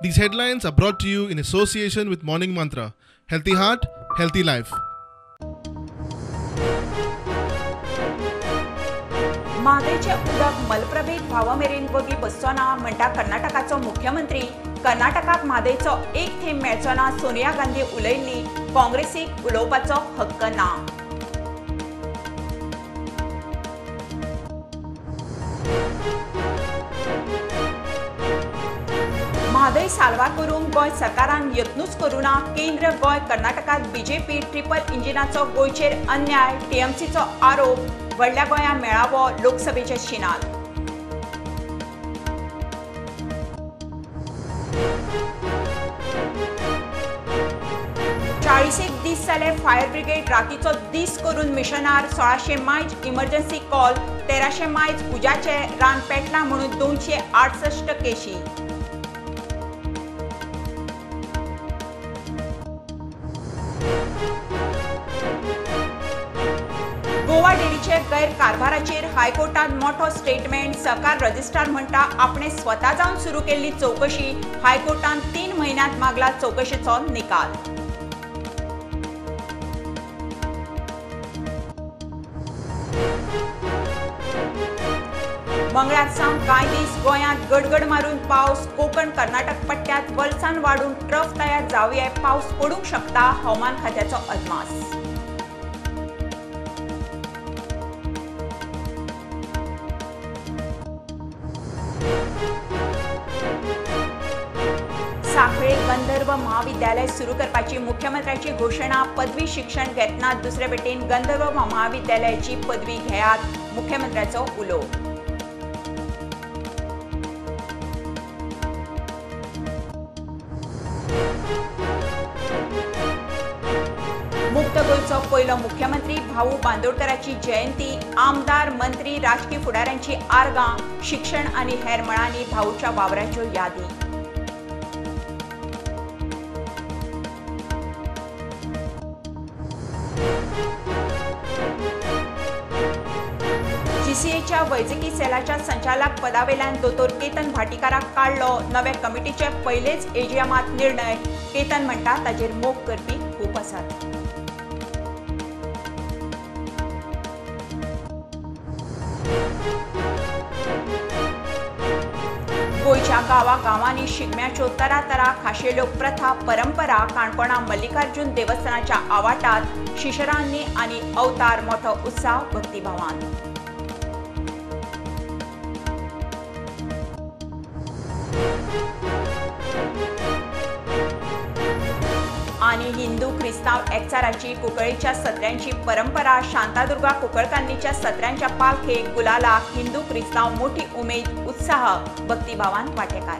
These headlines are brought to you in association with Morning Mantra. Healthy heart, healthy life. म्हादयचे उदक मलप्रभेत भावामेरेन वगी बसचोना म्हणटा कर्नाटकाचो मुख्यमंत्री. कर्नाटकाक म्हादयचो एक थेंब मेळचोना सोनिया गांधी उलयल्ली. काँग्रेसीक उलोवपाचो हक्क ना. म्हादय साल्वा करूंक गोंय सरकारान यत्नूच करूना. केंद्र गोंय कर्नाटकात बीजेपी ट्रिपल इंजिनाचो गोंयचेर अन्याय, टीएमसीचो आरोप. व्हडल्या गोंया मेळावो लोकसभेचे शिनात. चाळीसेक दीस जाले फायर ब्रिगेड रातीचो दीस करून मिशनार. 1600 मायज इमर्जन्सी कॉल, 1300 मायज उज्याचे. रान पेटला म्हणून 268 केशी. गोवा डेरीचे गैरकारभाराचेर हायकोर्टात मोठो स्टेटमेंट. सहकार रजिस्ट्रार म्हणटा आपणे स्वता जावन सुरू केल्ली चौकशी. हायकोर्टान 3 म्हयन्यांत मागला चौकशीचो निकाल. मंगळार सावन कांय दीस गोंयांत गडगड मारून पावस. कोकण कर्नाटक पट्ट्यात वर्सान वाडून ट्रफ तयार जावये. पावस पडूंक शकता, हवामान खात्याचो अदमास. सांखळे गंधर्व महाविद्यालय सुरू करपाची मुख्यमंत्र्याची घोषणा. पदवी शिक्षण घेतना दुसरे वटेन गंधर्व महाविद्यालयाची पदवी घेयात, मुख्यमंत्र्याचो उलो. मुक्त गोंयचो पयलो मुख्यमंत्री भाऊ बांदोडकराची जयंती. आमदार, मंत्री, राजकीय फुडाऱ्यांची आर्गां. शिक्षण आनी हेर मळांनी भाऊच्या वावराच्यो यादी. जीसीएच्या वैजकी सेलाच्या संचालक पदावेल्यान दोतोर केतन भाटीकाराक काडलो. नव्या कमिटीचे पयलेच एजीएमात निर्णय. केतन म्हणटा ताजेर मोग करपी खूप आसात. गोंयच्या गांवांनी शिगम्याच्यो तरातरा, खाशेल्यो प्रथा, परंपरा. काणकोणा मल्लिकार्जुन देवस्थानाच्या आवाठांत शिशरांनी आनी अवतार. मोठो उत्साह भक्तिभावान. आनी हिंदू क्रिस्तांव एकचाराची कुंकळेच्या सत्र्यांची परंपरा. शांतादुर्गा कुंकळकान्नीच्या सत्र्यांच्या पालखेक गुलालाक हिंदू क्रिस्तांव मोठी उमेद, उत्साह, भक्तिभावान वांटेकार.